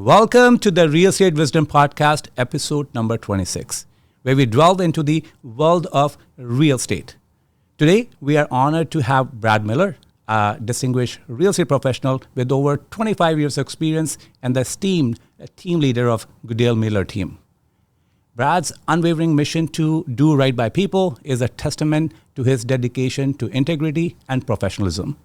Welcome to the Real Estate Wisdom Podcast, episode number 26, where we delve into the world of real estate. Today, we are honored to have Brad Miller, a distinguished real estate professional with over 25 years of experience and the esteemed team leader of Goodale Miller Team. Brad's unwavering mission to do right by people is a testament to his dedication to integrity and professionalism.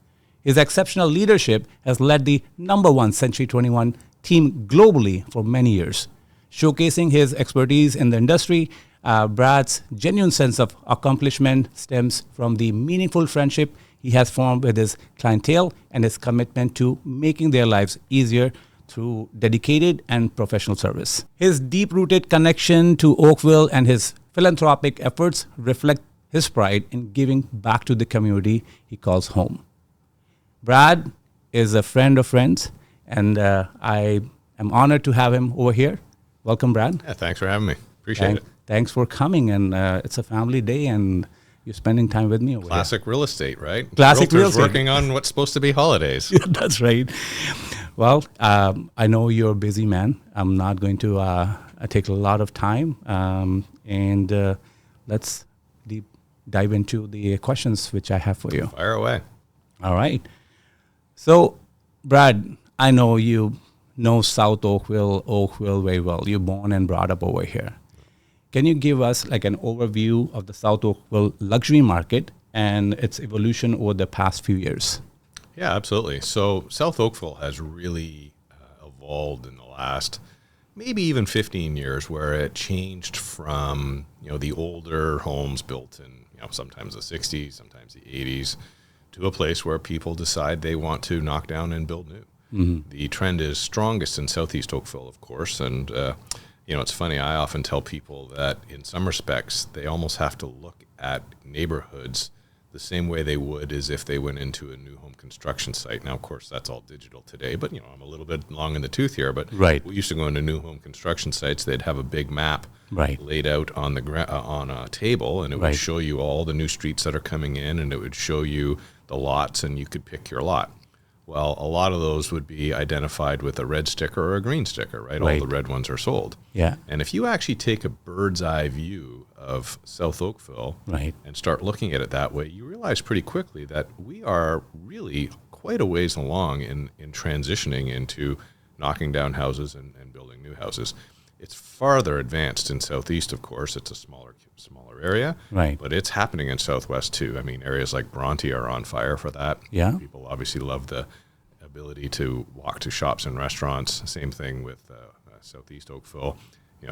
His exceptional leadership has led the number one Century 21 team globally for many years. Showcasing his expertise in the industry, Brad's genuine sense of accomplishment stems from the meaningful friendship he has formed with his clientele and his commitment to making their lives easier through dedicated and professional service. His deep-rooted connection to Oakville and his philanthropic efforts reflect his pride in giving back to the community he calls home. Brad is a friend of friends, and I am honored to have him over here. Welcome, Brad. Yeah, thanks for having me. Appreciate it. Thanks for coming, and it's a family day, and you're spending time with me over Classic real estate, right? Classic real estate. Working on what's supposed to be holidays. Yeah, that's right. Well, I know you're a busy man. I'm not going to take a lot of time, and let's dive into the questions which I have for you. Fire away. All right. So, Brad, I know you know South Oakville very well. You're born and brought up over here. Can you give us like an overview of the South Oakville luxury market and its evolution over the past few years? Yeah, absolutely. So South Oakville has really evolved in the last maybe even 15 years, where it changed from, the older homes built in, sometimes the 60s, sometimes the 80s, to a place where people decide they want to knock down and build new. Mm-hmm. The trend is strongest in Southeast Oakville, of course, and it's funny, I often tell people that in some respects, they almost have to look at neighborhoods the same way they would as if they went into a new home construction site. Now, of course, that's all digital today, but, I'm a little bit long in the tooth here, but right. We used to go into new home construction sites. They'd have a big map laid out on on a table, and it would show you all the new streets that are coming in, and it would show you the lots, and you could pick your lot. Well, a lot of those would be identified with a red sticker or a green sticker, right? All the red ones are sold. Yeah. And if you actually take a bird's eye view of South Oakville and start looking at it that way, you realize pretty quickly that we are really quite a ways along in transitioning into knocking down houses and building new houses. It's farther advanced in Southeast, of course. It's a smaller area, but it's happening in Southwest too. I mean, areas like Bronte are on fire for that. Yeah. People obviously love the ability to walk to shops and restaurants. Same thing with Southeast Oakville.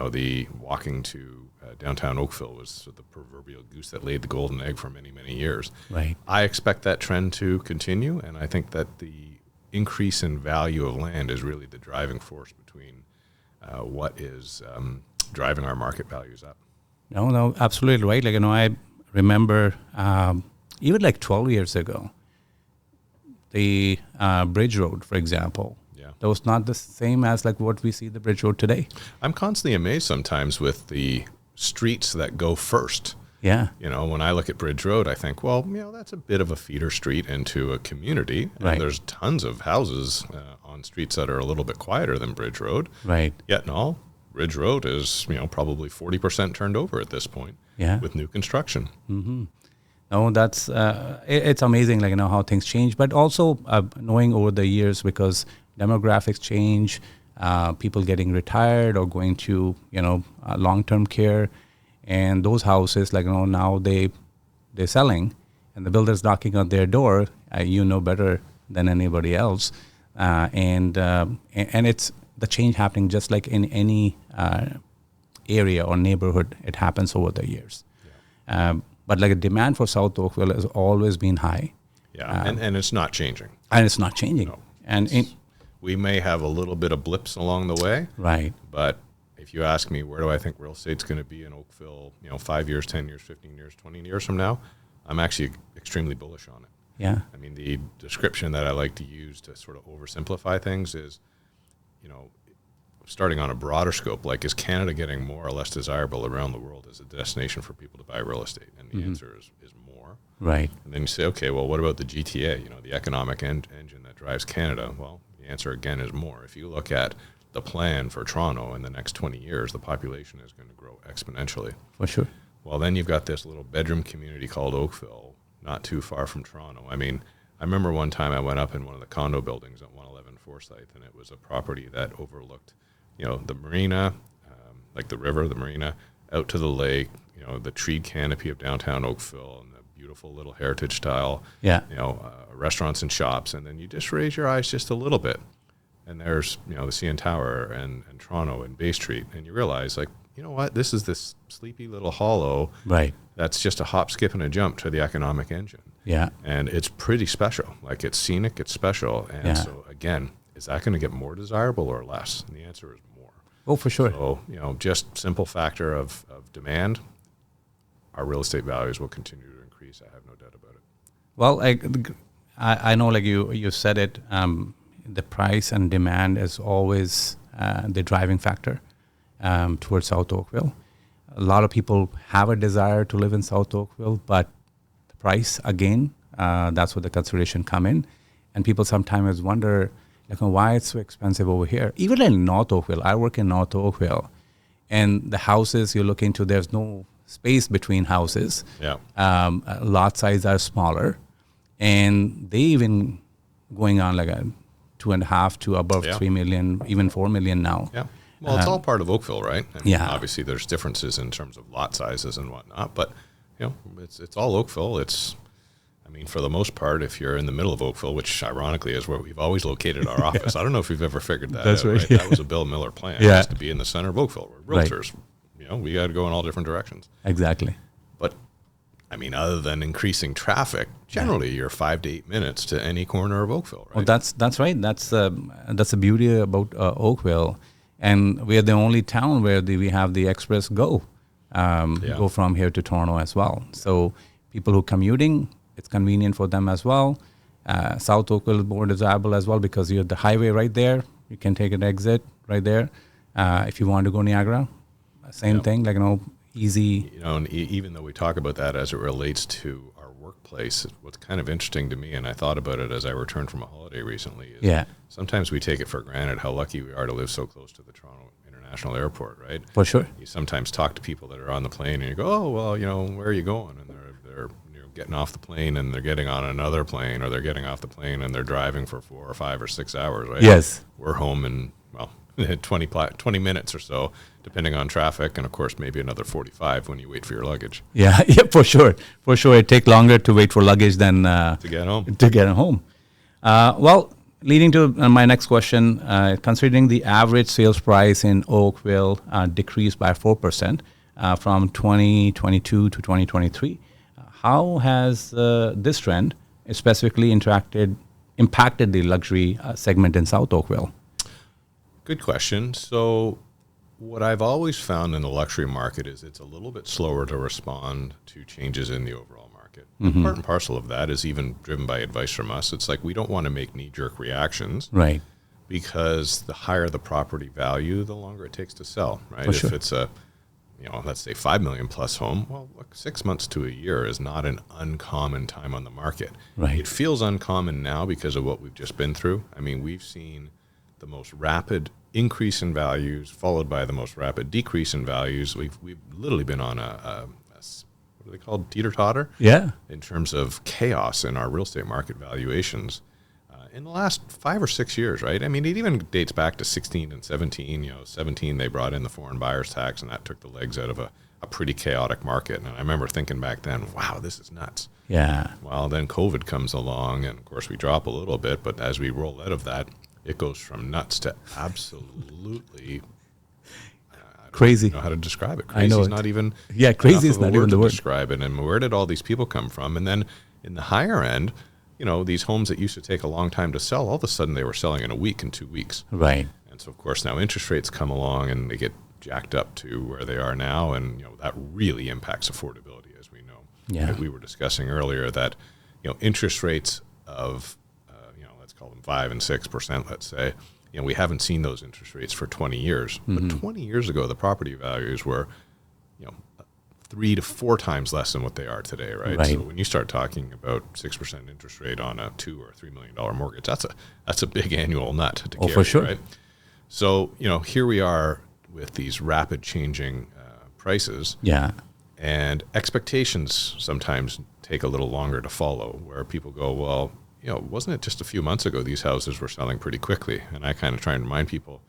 The walking to downtown Oakville was the proverbial goose that laid the golden egg for many, many years. Right. I expect that trend to continue, and I think that the increase in value of land is really the driving force between what is driving our market values up. No, absolutely right. I remember even 12 years ago, the Bridge Road, for example, that was not the same as what we see the Bridge Road today. I'm constantly amazed sometimes with the streets that go first. Yeah. When I look at Bridge Road, I think, well, that's a bit of a feeder street into a community. And there's tons of houses on streets that are a little bit quieter than Bridge Road. Right. Yet, no, Bridge Road is, probably 40% turned over at this point with new construction. Mm-hmm. No, that's, it's amazing, how things change, but also knowing over the years, because demographics change, people getting retired or going to, long-term care, and those houses, now they're selling, and the builder's knocking on their door, better than anybody else, and it's the change happening just like in any area or neighborhood. It happens over the years. Yeah. But a demand for South Oakville has always been high. Yeah, and it's not changing. And it's not changing. No. And we may have a little bit of blips along the way. Right. But if you ask me, where do I think real estate's going to be in Oakville, 5 years, 10 years, 15 years, 20 years from now, I'm actually extremely bullish on it. Yeah. I mean, the description that I like to use to sort of oversimplify things is, starting on a broader scope, is Canada getting more or less desirable around the world as a destination for people to buy real estate? And the answer is more. Right. And then you say, okay, well, what about the GTA, the economic engine that drives Canada? Well, the answer again is more. If you look at the plan for Toronto in the next 20 years, the population is going to grow exponentially. For sure. Well, then you've got this little bedroom community called Oakville, not too far from Toronto. I mean, I remember one time I went up in one of the condo buildings at 111 Forsyth, and it was a property that overlooked, the marina, like the river, the marina, out to the lake, the treed canopy of downtown Oakville, and the beautiful little heritage style, restaurants and shops. And then you just raise your eyes just a little bit, and there's, the CN Tower and Toronto and Bay Street, and you realize, like, you know what, this is this sleepy little hollow. Right. That's just a hop, skip, and a jump to the economic engine. Yeah. And it's pretty special. Like, it's scenic, it's special. And so, again, is that going to get more desirable or less? And the answer is more. Oh, for sure. So, just simple factor of demand, our real estate values will continue to increase. I have no doubt about it. Well, I know, like you said it, the price and demand is always the driving factor towards South Oakville. A lot of people have a desire to live in South Oakville, but the price, again, that's where the consideration come in. And people sometimes wonder, like, why it's so expensive over here. Even in North Oakville, I work in North Oakville, and the houses you look into, there's no space between houses. Yeah. Lot size are smaller, and they even going on like a 2.5 to above 3 million, even 4 million now. Yeah. Well, it's all part of Oakville, right? And obviously there's differences in terms of lot sizes and whatnot, but it's all Oakville. It's, I mean, for the most part, if you're in the middle of Oakville, which ironically is where we've always located our office. I don't know if you've ever figured that out. Right? That was a Bill Miller plan, just to be in the center of Oakville. We're realtors. We got to go in all different directions. Exactly. But I mean, other than increasing traffic, generally you're 5 to 8 minutes to any corner of Oakville, right? Well, that's right. That's the beauty about Oakville, and we are the only town where we have the express go from here to Toronto as well. So people who commuting, it's convenient for them as well. South Oakville is more desirable as well because you have the highway right there. You can take an exit right there. If you want to go Niagara, same thing, like, easy. And even though we talk about that as it relates to our workplace, what's kind of interesting to me, and I thought about it as I returned from a holiday recently, is sometimes we take it for granted how lucky we are to live so close to the Toronto International Airport, right? For sure. You sometimes talk to people that are on the plane and you go, oh, well, where are you going? And they're getting off the plane and they're getting on another plane, or they're getting off the plane and they're driving for 4 or 5 or 6 hours, right? Yes. We're home in, 20 minutes or so, depending on traffic, and of course maybe another 45 when you wait for your luggage. Yeah, for sure. It takes longer to wait for luggage than to get home. Well, leading to my next question, considering the average sales price in Oakville decreased by 4% from 2022 to 2023, how has this trend specifically impacted the luxury segment in South Oakville? Good question. So what I've always found in the luxury market is it's a little bit slower to respond to changes in the overall market. Mm-hmm. Part and parcel of that is even driven by advice from us. It's like we don't want to make knee-jerk reactions. Right. Because the higher the property value, the longer it takes to sell, right? For sure. If it's a, let's say $5 million plus home, well, look, 6 months to a year is not an uncommon time on the market. Right. It feels uncommon now because of what we've just been through. I mean, we've seen the most rapid increase in values followed by the most rapid decrease in values. We've literally been on a what are they called, teeter-totter? Yeah. In terms of chaos in our real estate market valuations in the last 5 or 6 years, right? I mean, it even dates back to 16 and 17. 17 they brought in the foreign buyers tax, and that took the legs out of a pretty chaotic market. And I remember thinking back then, wow, this is nuts. Yeah. Well, then COVID comes along, and of course we drop a little bit, but as we roll out of that, it goes from nuts to absolutely crazy. I don't know how to describe it. Crazy is not even crazy is not even the word to describe it. And where did all these people come from? And then in the higher end, these homes that used to take a long time to sell, all of a sudden they were selling in a week and 2 weeks. Right. And so of course now interest rates come along and they get jacked up to where they are now, and that really impacts affordability, as we know. Yeah. We were discussing earlier that interest rates of call them 5 and 6%, let's say. We haven't seen those interest rates for 20 years. Mm-hmm. But 20 years ago, the property values were, 3 to 4 times less than what they are today, right? So when you start talking about 6% interest rate on a $2 or $3 million mortgage, that's a big annual nut to carry, for sure. right? So, here we are with these rapid changing prices. Yeah. And expectations sometimes take a little longer to follow, where people go, well, wasn't it just a few months ago these houses were selling pretty quickly? And I kind of try and remind people,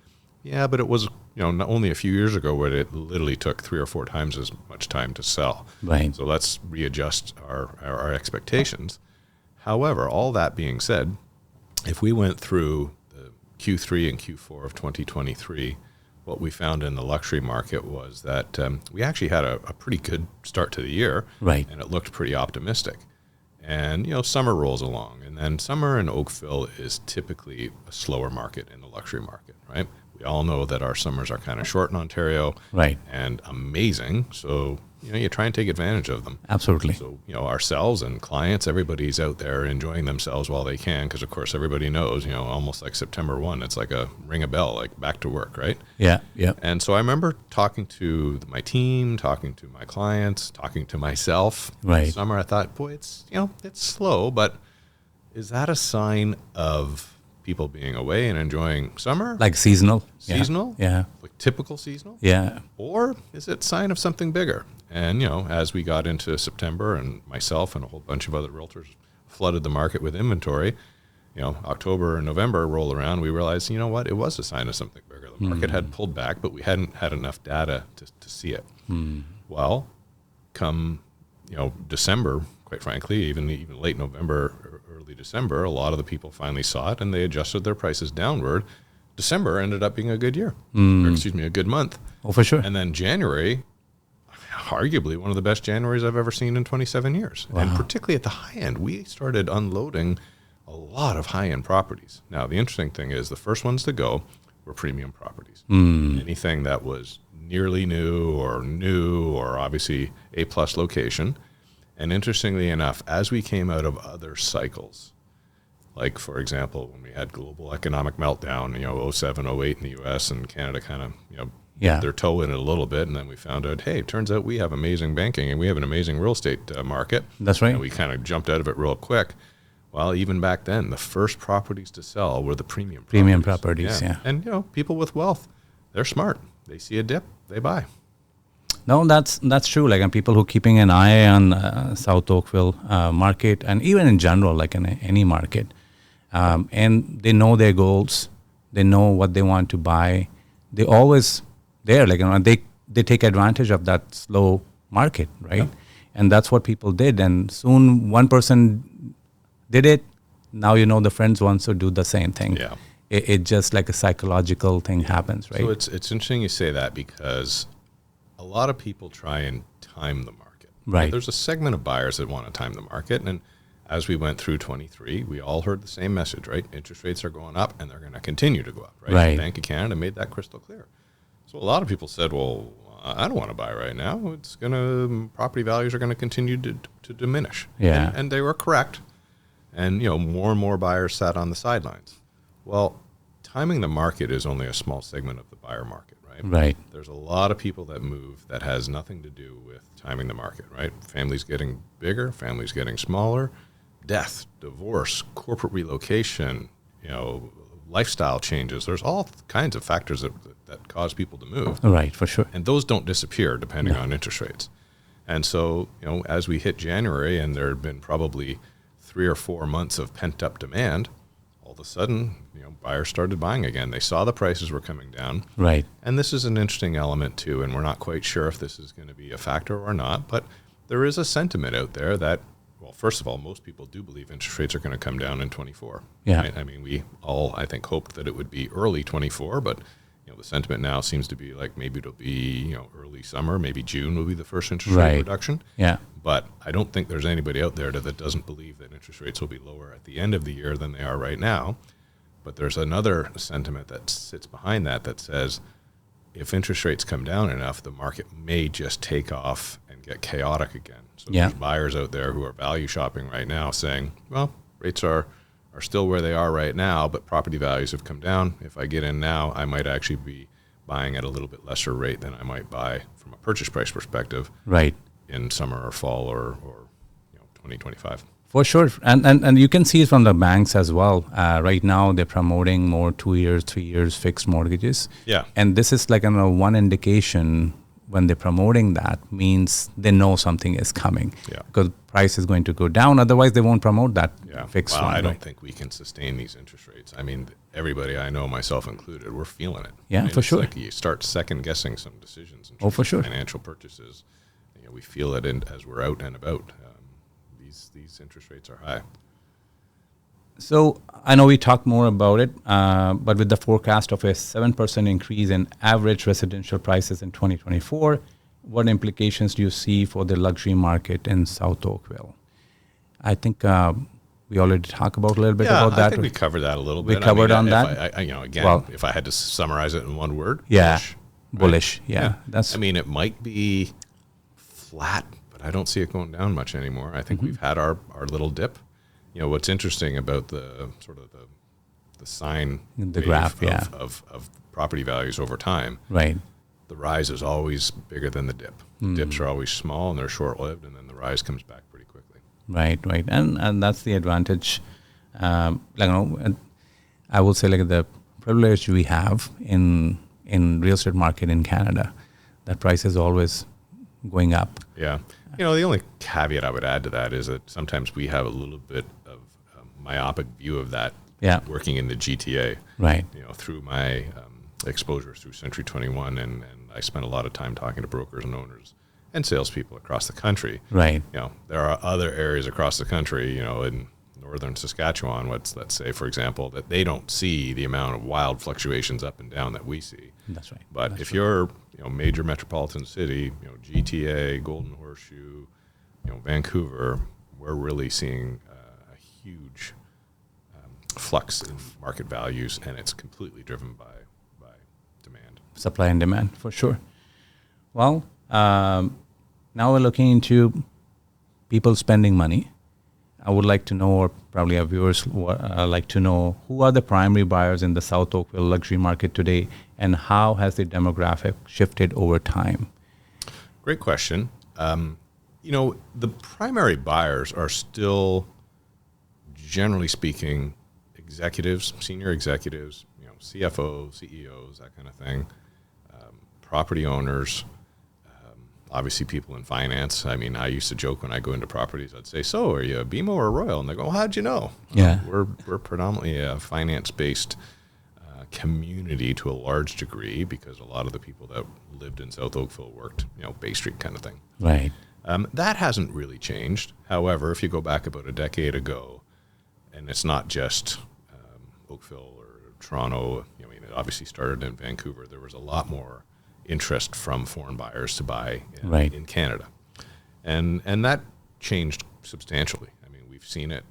yeah, but it was, not only a few years ago where it literally took 3 or 4 times as much time to sell. Right. So let's readjust our expectations. However, all that being said, if we went through the Q3 and Q4 of 2023, what we found in the luxury market was that we actually had a pretty good start to the year. Right. And it looked pretty optimistic. And, summer rolls along. And then summer in Oakville is typically a slower market in the luxury market, right? We all know that our summers are kind of short in Ontario. Right. And amazing. So, you try and take advantage of them. Absolutely. So, ourselves and clients, everybody's out there enjoying themselves while they can. Because, of course, everybody knows, almost like September 1, it's like a ring a bell, like back to work, right? Yeah. Yeah. And so I remember talking to my team, talking to my clients, talking to myself. Right. This summer, I thought, boy, it's slow, but is that a sign of people being away and enjoying summer? Like seasonal. Seasonal? Yeah. Like typical seasonal? Yeah. Or is it a sign of something bigger? And, as we got into September and myself and a whole bunch of other realtors flooded the market with inventory, October and November roll around, we realized, what? It was a sign of something bigger. The market had pulled back, but we hadn't had enough data to see it. Well, come, December, quite frankly, even late November, early December, a lot of the people finally saw it and they adjusted their prices downward. December ended up being a good year, a good month. Oh, for sure. And then January, arguably one of the best Januaries I've ever seen in 27 years. Wow. And particularly at the high end, we started unloading a lot of high-end properties. Now, the interesting thing is the first ones to go were premium properties. Anything that was nearly new or obviously A-plus location. And interestingly enough, as we came out of other cycles, like, for example, when we had global economic meltdown, 07, 08 in the U.S. and Canada kind of, their toe in it a little bit. And then we found out, hey, it turns out we have amazing banking and we have an amazing real estate market. That's right. And we kind of jumped out of it real quick. Well, even back then, the first properties to sell were the premium properties. Premium properties, yeah. And, people with wealth, they're smart. They see a dip, they buy. No, that's true. Like, and people who keeping an eye on South Oakville market, and even in general, like in any market, and they know their goals, they know what they want to buy. They always there, like, they take advantage of that slow market, right? Yeah. And that's what people did. And soon one person did it. Now the friends wants to do the same thing. Yeah, it just like a psychological thing happens, right? So it's interesting you say that, because a lot of people try and time the market. Right. There's a segment of buyers that want to time the market. And as we went through 23, we all heard the same message, right? Interest rates are going up and they're going to continue to go up, right? Right. The Bank of Canada made that crystal clear. So a lot of people said, well, I don't want to buy right now. Property values are going to continue to diminish. Yeah. And they were correct. And, more and more buyers sat on the sidelines. Well, timing the market is only a small segment of the buyer market, right? Right. There's a lot of people that move that has nothing to do with timing the market, right? Families getting bigger, families getting smaller, death, divorce, corporate relocation, lifestyle changes. There's all kinds of factors that cause people to move. Right, for sure. And those don't disappear depending on interest rates. And so, as we hit January and there had been probably 3 or 4 months of pent-up demand, all of a sudden, buyers started buying again. They saw the prices were coming down. Right. And this is an interesting element too, and we're not quite sure if this is going to be a factor or not, but there is a sentiment out there that, well, first of all, most people do believe interest rates are going to come down in 24. Yeah. Right? I mean, we all, I think, hoped that it would be early 24, but the sentiment now seems to be like maybe it'll be early summer, maybe June will be the first interest rate reduction. Yeah. But I don't think there's anybody out there that doesn't believe that interest rates will be lower at the end of the year than they are right now. But there's another sentiment that sits behind that says if interest rates come down enough, the market may just take off and get chaotic again. So there's buyers out there who are value shopping right now saying, well, rates are still where they are right now, but property values have come down. If I get in now, I might actually be buying at a little bit lesser rate than I might buy from a purchase price perspective right. in summer or fall or 2025. For sure. And you can see it from the banks as well. Right now, they're promoting more 2 years, 3 years fixed mortgages. Yeah. And this is like one indication when they're promoting that means they know something is coming. Yeah. Because price is going to go down. Otherwise, they won't promote that fixed well, one. I don't think we can sustain these interest rates. I mean, everybody I know, myself included, we're feeling it. Yeah, I mean, for it's sure. like you start second guessing some decisions in terms for sure. of financial purchases. We feel it as we're out and about. These interest rates are high. So I know we talked more about it, but with the forecast of a 7% increase in average residential prices in 2024, what implications do you see for the luxury market in South Oakville? I think we already talked about a little bit about that. I think we covered that a little bit. We covered on that. If I had to summarize it in one word, bullish. Yeah, right? That's. I mean, it might be flat, but I don't see it going down much anymore. I think we've had our little dip. What's interesting about the sort of the sine the graph, of property values over time, right? The rise is always bigger than the dip. The dips are always small and they're short-lived, and then the rise comes back pretty quickly. Right, and that's the advantage. I would say the privilege we have in real estate market in Canada, that price is always going up. Yeah. The only caveat I would add to that is that sometimes we have a little bit of a myopic view of that working in the GTA. Right. Through my exposure through Century 21, and I spent a lot of time talking to brokers and owners and salespeople across the country. Right. There are other areas across the country, in northern Saskatchewan, let's say, for example, that they don't see the amount of wild fluctuations up and down that we see. That's right. But if you're, major metropolitan city, GTA, Golden Horseshoe, Vancouver, we're really seeing a huge flux in market values, and it's completely driven by demand. Supply and demand, for sure. Well, now we're looking into people spending money. I would like to know, or probably our viewers like to know, who are the primary buyers in the South Oakville luxury market today, and how has the demographic shifted over time? Great question. The primary buyers are still, generally speaking, executives, senior executives, CFOs, CEOs, that kind of thing, property owners, obviously people in finance. I mean, I used to joke when I go into properties, I'd say, so are you a BMO or a Royal? And they go, well, how'd you know? Yeah. We're predominantly a finance-based community to a large degree, because a lot of the people that lived in South Oakville worked, Bay Street kind of thing. Right. That hasn't really changed. However, if you go back about a decade ago, and it's not just Oakville or Toronto, it obviously started in Vancouver, there was a lot more interest from foreign buyers to buy in Canada. And that changed substantially. I mean, we've seen it.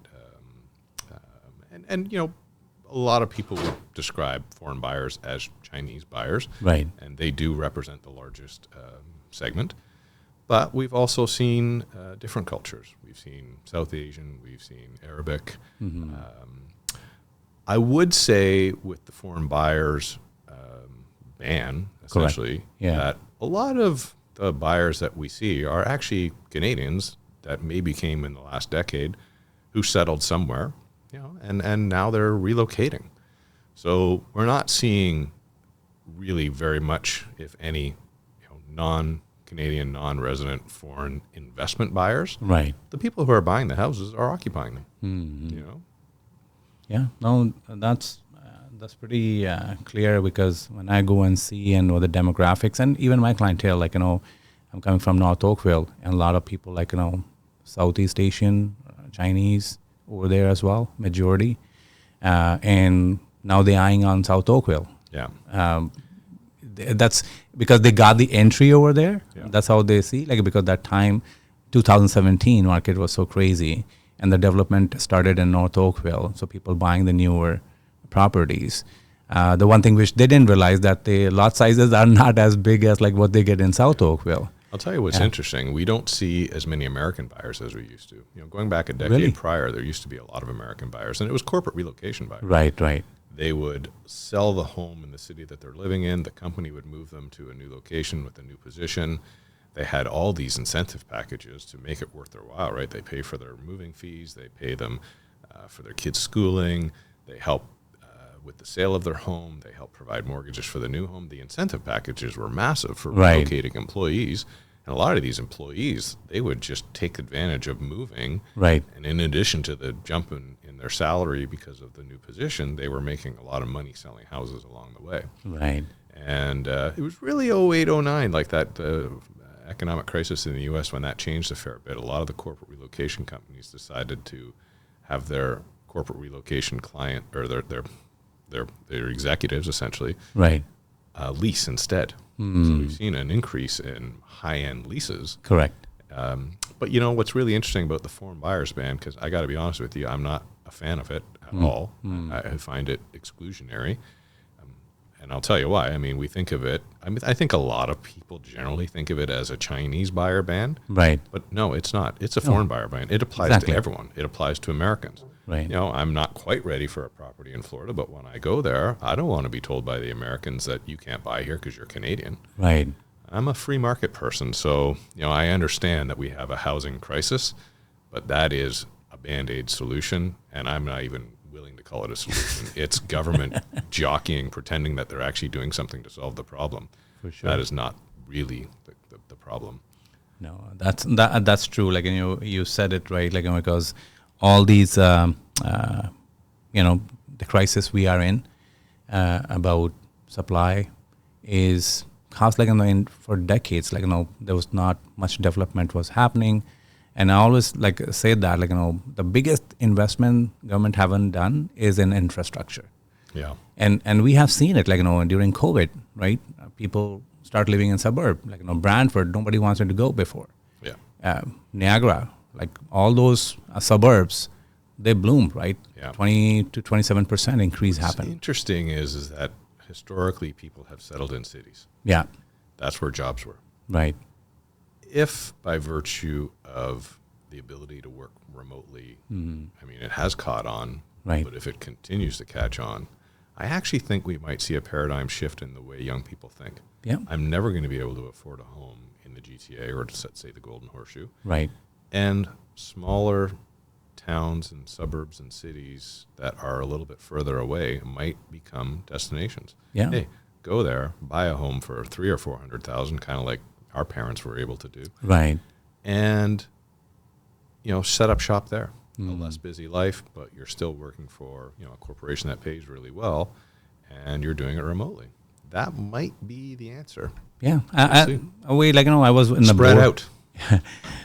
And a lot of people would describe foreign buyers as Chinese buyers. Right. And they do represent the largest segment. But we've also seen different cultures. We've seen South Asian, we've seen Arabic. Mm-hmm. I would say with the foreign buyers ban, essentially, that a lot of the buyers that we see are actually Canadians that maybe came in the last decade who settled somewhere, and now they're relocating. So we're not seeing really very much, if any, non-Canadian, non-resident foreign investment buyers. Right. The people who are buying the houses are occupying them. Mm-hmm. Yeah. No, that's pretty clear, because when I go and see and know the demographics, and even my clientele, I'm coming from North Oakville, and a lot of people Southeast Asian, Chinese over there as well, majority, and now they're eyeing on South Oakville. Yeah. That's because they got the entry over there. Yeah. That's how they see, because that time, 2017 market was so crazy, and the development started in North Oakville, so people buying the newer properties. The one thing which they didn't realize, that the lot sizes are not as big as what they get in South Oakville. I'll tell you what's interesting. We don't see as many American buyers as we used to. Going back a decade prior, there used to be a lot of American buyers, and it was corporate relocation buyers. Right. They would sell the home in the city that they're living in. The company would move them to a new location with a new position. they had all these incentive packages to make it worth their while, right? They pay for their moving fees, they pay them for their kids' schooling, they help with the sale of their home, they help provide mortgages for the new home. The incentive packages were massive for relocating employees. And a lot of these employees, they would just take advantage of moving. Right. And in addition to the jump in their salary because of the new position, they were making a lot of money selling houses along the way. Right. And it was really 08, 09, like that economic crisis in the U.S. when that changed a fair bit. A lot of the corporate relocation companies decided to have their corporate relocation client or their executives essentially right. Lease instead. So we've seen an increase in high-end leases. Correct. But you know what's really interesting about the foreign buyers ban, because I got to be honest with you, I'm not a fan of it at all. I find it exclusionary. And I'll tell you why. I mean, we think of it, I think a lot of people generally think of it as a Chinese buyer ban. Right. But no, it's not. It's a foreign buyer ban. It applies to everyone. It applies to Americans. Right. You know, I'm not quite ready for a property in Florida, but when I go there, I don't want to be told by the Americans that you can't buy here because you're Canadian. Right. I'm a free market person, so you know I understand that we have a housing crisis, but that is a Band-Aid solution, and I'm not even willing to call it a solution. It's government jockeying, pretending that they're actually doing something to solve the problem. For sure. That is not really the problem. No, that's true. Like you said it right. Like because all these, the crisis we are in about supply is caused for decades. There was not much development was happening, and I always say that the biggest investment government haven't done is in infrastructure. Yeah, and we have seen it during COVID, right? People start living in suburb Brantford. Nobody wanted to go before. Yeah, Niagara, all those suburbs, they bloomed, right? Yeah. 20 to 27% increase happened. What's interesting is that historically people have settled in cities. Yeah. That's where jobs were. Right. If by virtue of the ability to work remotely, I mean, it has caught on, right. But if it continues to catch on, I actually think we might see a paradigm shift in the way young people think. Yeah. I'm never going to be able to afford a home in the GTA or, say, the Golden Horseshoe. Right. And smaller towns and suburbs and cities that are a little bit further away might become destinations. Yeah. Hey, go there, buy a home for $300,000 or $400,000, kind of like our parents were able to do. Right. And, set up shop there. A less busy life, but you're still working for, a corporation that pays really well, and you're doing it remotely. That might be the answer. Yeah. I was in the spread board. out.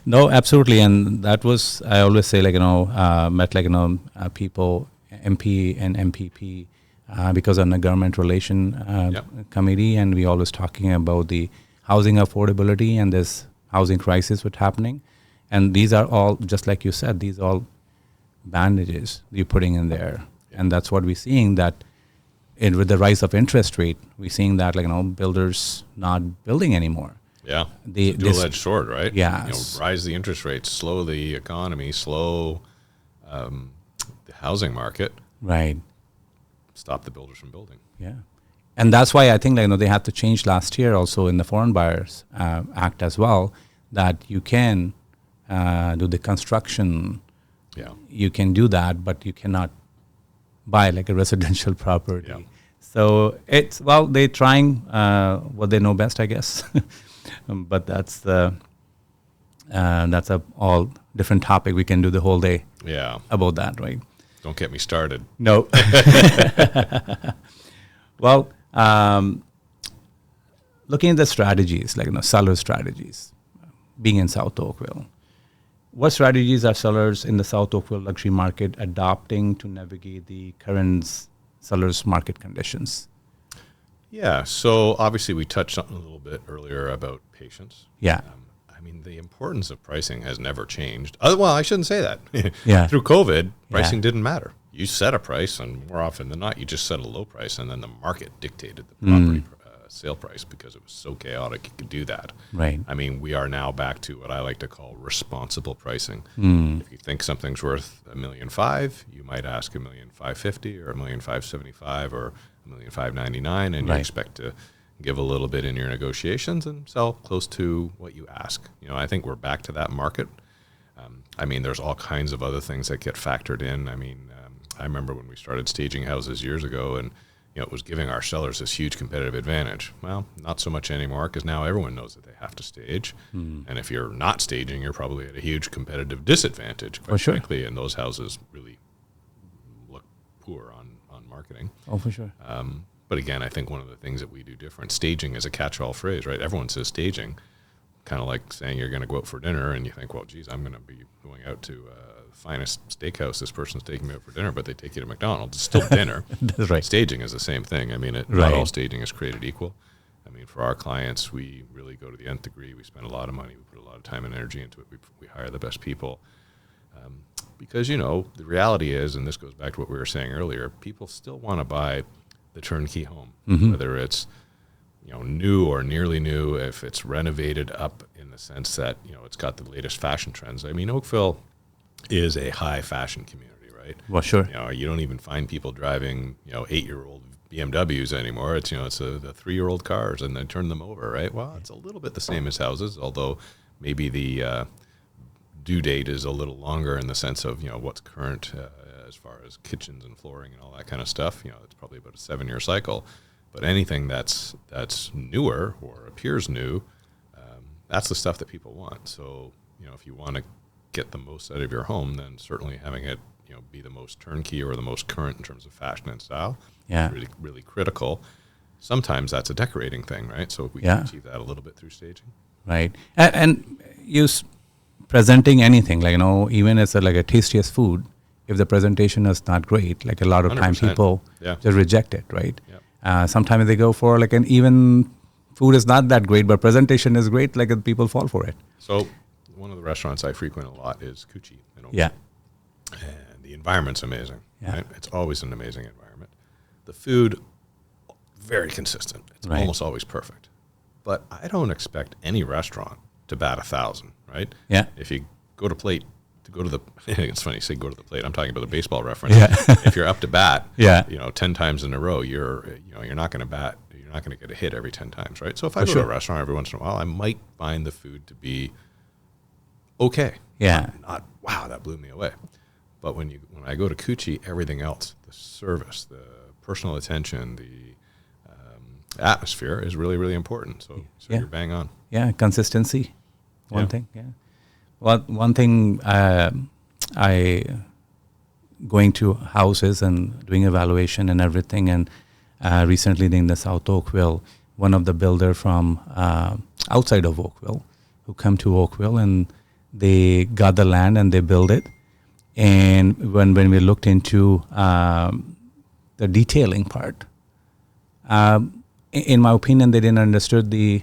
No, absolutely. And that was, I always say, met people, MP and MPP, because on the government relation committee, and we always talking about the housing affordability and this housing crisis what's happening. And these are all, just like you said, these are all bandages you're putting in there. Yeah. And that's what we're seeing, that with the rise of interest rate, we're seeing that builders not building anymore. Yeah, it's a dual-edged sword, right? Yeah. Rise the interest rates, slow the economy, slow the housing market. Right. Stop the builders from building. Yeah. And that's why I think they had to change last year also in the Foreign Buyers Act as well, that you can do the construction. Yeah. You can do that, but you cannot buy a residential property. Yeah. So they're trying what they know best, I guess. But that's a all different topic. We can do the whole day. Yeah. About that, right? Don't get me started. No. Well, looking at the strategies, seller strategies, being in South Oakville, what strategies are sellers in the South Oakville luxury market adopting to navigate the current sellers market conditions? Yeah, so obviously we touched on a little bit earlier about patience. Yeah. The importance of pricing has never changed. Well, I shouldn't say that. Yeah. Through COVID, pricing didn't matter. You set a price, and more often than not, you just set a low price, and then the market dictated the property sale price because it was so chaotic you could do that. Right. We are now back to what I like to call responsible pricing. If you think something's worth $1.5 million, you might ask $1.550 or $1.575 or $1.599, and you expect to give a little bit in your negotiations and sell close to what you ask. I think we're back to that market. There's all kinds of other things that get factored in. I remember when we started staging houses years ago, and it was giving our sellers this huge competitive advantage. Well, not so much anymore, because now everyone knows that they have to stage. And if you're not staging, you're probably at a huge competitive disadvantage, quite frankly, and those houses really look poor on marketing. Oh, for sure. But again, I think one of the things that we do different, staging is a catch-all phrase, right? Everyone says staging, kind of like saying you're going to go out for dinner, and you think, well, geez, I'm going to be going out to the finest steakhouse. This person's taking me out for dinner, but they take you to McDonald's. It's still dinner. That's right. Staging is the same thing. Not all staging is created equal. For our clients, we really go to the nth degree. We spend a lot of money. We put a lot of time and energy into it. We hire the best people. Because, the reality is, and this goes back to what we were saying earlier, people still want to buy the turnkey home, whether it's new or nearly new, if it's renovated up in the sense that it's got the latest fashion trends. Oakville is a high fashion community, right? Well, sure. You don't even find people driving 8-year-old BMWs anymore. It's the 3-year-old cars, and then turn them over, right? Well, it's a little bit the same as houses, although maybe the due date is a little longer in the sense of what's current as far as kitchens and flooring and all that kind of stuff. It's probably about a 7-year cycle. But anything that's newer or appears new, that's the stuff that people want. So if you want to get the most out of your home, then certainly having it be the most turnkey or the most current in terms of fashion and style is really, really critical. Sometimes that's a decorating thing, right? So we can achieve that a little bit through staging. Right. And presenting anything, even as like a tastiest food, if the presentation is not great, like a lot of time people just reject it, right? Yeah. Sometimes they go for and even food is not that great, but presentation is great, people fall for it. So one of the restaurants I frequent a lot is Cucci in Oakville. Yeah. And the environment's amazing. Yeah. Right? It's always an amazing environment. The food, very consistent. It's almost always perfect. But I don't expect any restaurant to bat 1,000, right? Yeah. If you go to the it's funny you say go to the plate. I'm talking about the baseball reference. Yeah. If you're up to bat, 10 times in a row, you're not going to bat. You're not going to get a hit every 10 times, right? So if I go to a restaurant every once in a while, I might find the food to be okay. Yeah. Not wow, that blew me away. But when I go to Cucci, everything else, the service, the personal attention, the atmosphere is really, really important. So you're bang on. Yeah, consistency. One thing. Yeah. One thing, I going to houses and doing evaluation and everything, and recently in the South Oakville, one of the builder from outside of Oakville who come to Oakville, and they got the land and they built it. And when we looked into the detailing part, in my opinion, they didn't understood the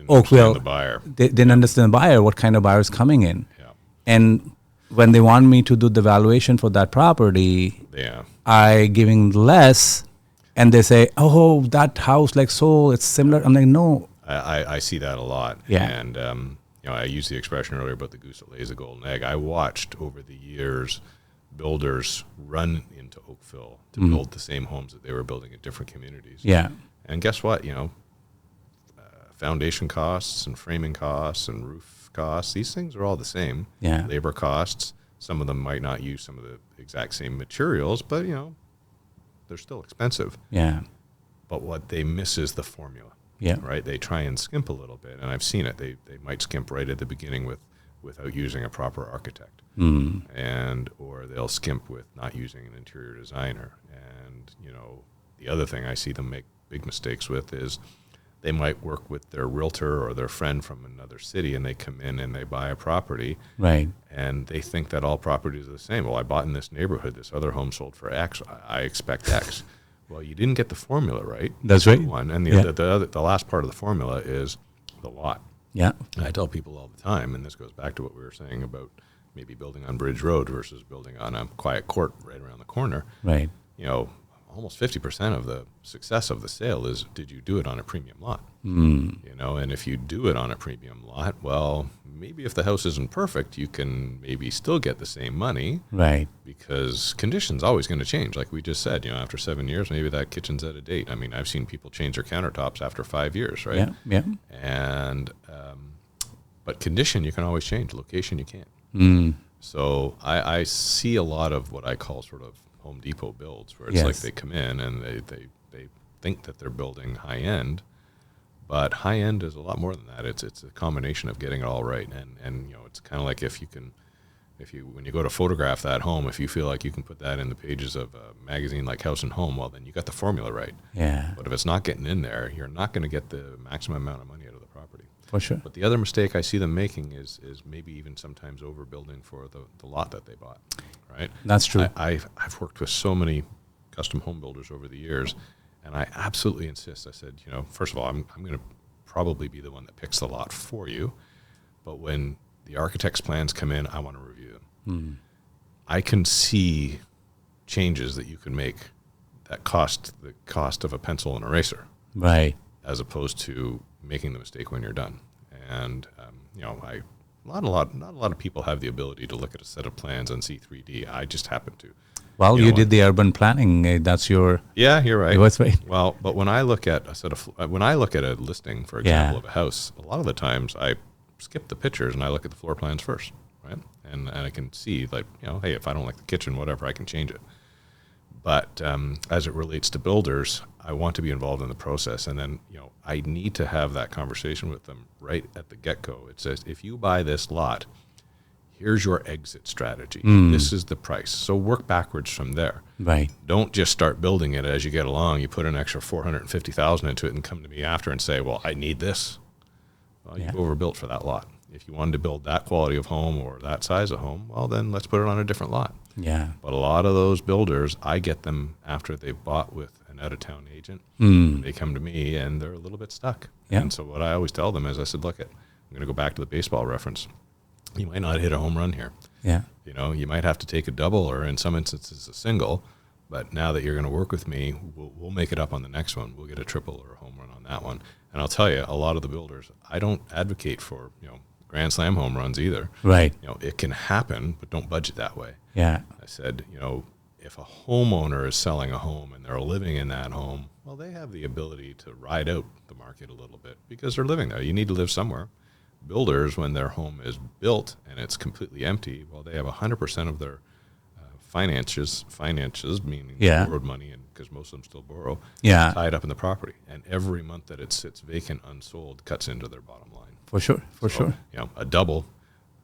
Oakville. The buyer. They didn't understand the buyer, what kind of buyer is coming in. Yeah. And when they want me to do the valuation for that property, I giving less, and they say, oh, that house it's similar. I'm like, no. I see that a lot. Yeah. And, I used the expression earlier about the goose that lays the golden egg. I watched over the years builders run into Oakville to build the same homes that they were building in different communities. Yeah. And guess what? Foundation costs and framing costs and roof costs, these things are all the same. Yeah. Labor costs, some of them might not use some of the exact same materials, but, they're still expensive. Yeah. But what they miss is the formula. Yeah. Right? They try and skimp a little bit, and I've seen it. They might skimp right at the beginning without using a proper architect. Or they'll skimp with not using an interior designer. And, the other thing I see them make big mistakes with is they might work with their realtor or their friend from another city, and they come in and they buy a property. Right. And they think that all properties are the same. Well, I bought in this neighborhood. This other home sold for X. I expect X. Well, you didn't get the formula right. That's right. One. And the last part of the formula is the lot. Yeah. And I tell people all the time, and this goes back to what we were saying about maybe building on Bridge Road versus building on a quiet court right around the corner. Right. Almost 50% of the success of the sale is, did you do it on a premium lot? And if you do it on a premium lot, well, maybe if the house isn't perfect, you can maybe still get the same money. Right. Because conditions always going to change. Like we just said, after 7 years, maybe that kitchen's out of date. I mean, I've seen people change their countertops after 5 years, right? Yeah. And, but condition, you can always change. Location, you can't. So I see a lot of what I call sort of Home Depot builds, where it's like they come in and they think that they're building high end, but high end is a lot more than that. It's a combination of getting it all right, and it's kind of like when you go to photograph that home, if you feel like you can put that in the pages of a magazine like House and Home, well, then you got the formula right. Yeah. But if it's not getting in there, you're not going to get the maximum amount of money out of the property. For sure. But the other mistake I see them making is maybe even sometimes overbuilding for the lot that they bought, right? That's true. I've worked with so many custom home builders over the years, and I absolutely insist. I said, first of all, I'm going to probably be the one that picks the lot for you, but when the architect's plans come in, I want to review them. I can see changes that you can make that cost the cost of a pencil and eraser, right? As opposed to making the mistake when you're done. And not a lot of people have the ability to look at a set of plans and see 3D. I just happen to. Well, you did the urban planning. That's your. Yeah, you're right. That's right. Well, but when I look at a listing, for example, of a house, a lot of the times I skip the pictures and I look at the floor plans first, right? And I can see hey, if I don't like the kitchen, whatever, I can change it. But as it relates to builders, I want to be involved in the process. And then, I need to have that conversation with them right at the get-go. It says, if you buy this lot, here's your exit strategy. This is the price. So work backwards from there. Right. Don't just start building it as you get along. You put an extra $450,000 into it and come to me after and say, well, I need this. Well, you've overbuilt for that lot. If you wanted to build that quality of home or that size of home, well, then let's put it on a different lot. Yeah. But a lot of those builders, I get them after they've bought with an out-of-town agent. They come to me and they're a little bit stuck. Yeah. And so what I always tell them is, I said, look, I'm going to go back to the baseball reference. You might not hit a home run here. Yeah. You might have to take a double or in some instances a single. But now that you're going to work with me, we'll make it up on the next one. We'll get a triple or a home run on that one. And I'll tell you, a lot of the builders, I don't advocate for, Grand Slam home runs either. Right. It can happen, but don't budget that way. Yeah. I said, if a homeowner is selling a home and they're living in that home, well, they have the ability to ride out the market a little bit because they're living there. You need to live somewhere. Builders, when their home is built and it's completely empty, well, they have 100% of their finances, meaning borrowed money, and because most of them still borrow, tied up in the property. And every month that it sits vacant, unsold, cuts into their bottom line. For sure. A double,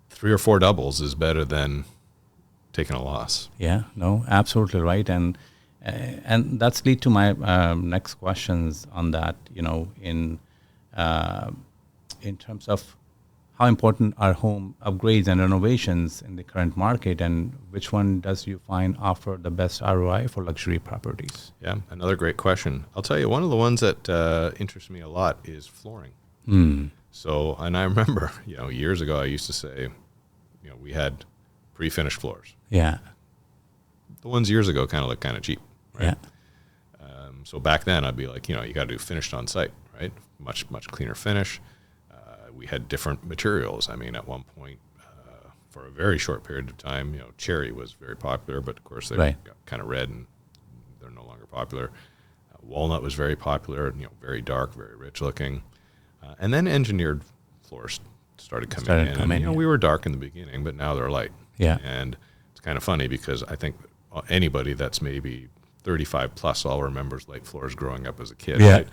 3 or 4 doubles is better than taking a loss. Yeah, no, absolutely right. And that's lead to my next questions on that, in terms of how important are home upgrades and renovations in the current market, and which one does you find offer the best ROI for luxury properties? Yeah, another great question. I'll tell you, one of the ones that interests me a lot is flooring. So, and I remember, years ago I used to say, we had pre-finished floors. Yeah. The ones years ago kind of looked kind of cheap, right? Yeah. So back then I'd be like, you got to do finished on site, right? Much cleaner finish. We had different materials. I mean, at one point, for a very short period of time, cherry was very popular, but of course they got kind of red and they're no longer popular. Walnut was very popular, very dark, very rich looking. And then engineered floors started coming in. We were dark in the beginning, but now they're light. Yeah. And it's kind of funny because I think anybody that's maybe 35 plus all remembers light floors growing up as a kid, right?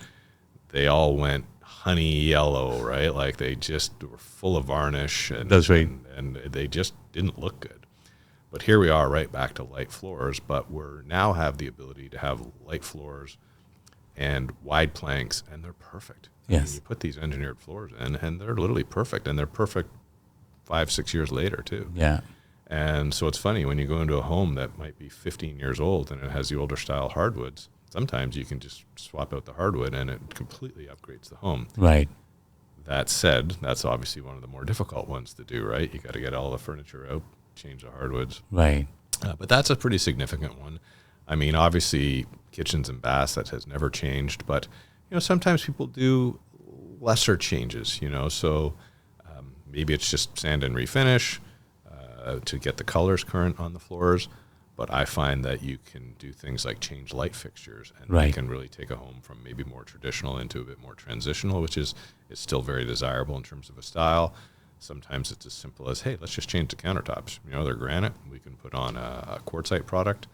They all went honey yellow, right? Like they just were full of varnish. And, that's right. And they just didn't look good. But here we are right back to light floors, but we're now have the ability to have light floors and wide planks, and they're perfect. Yes. I mean, you put these engineered floors in, and they're literally perfect, and they're perfect 5-6 years later, too. Yeah. And so it's funny, when you go into a home that might be 15 years old and it has the older style hardwoods, sometimes you can just swap out the hardwood and it completely upgrades the home. Right. That said, that's obviously one of the more difficult ones to do, right? You got to get all the furniture out, change the hardwoods. Right. But that's a pretty significant one. I mean, obviously, kitchens and baths, that has never changed. But, sometimes people do lesser changes, so maybe it's just sand and refinish to get the colors current on the floors. But I find that you can do things like change light fixtures, and you can really take a home from maybe more traditional into a bit more transitional, which is still very desirable in terms of a style. Sometimes it's as simple as, hey, let's just change the countertops. You know, they're granite. We can put on a quartzite product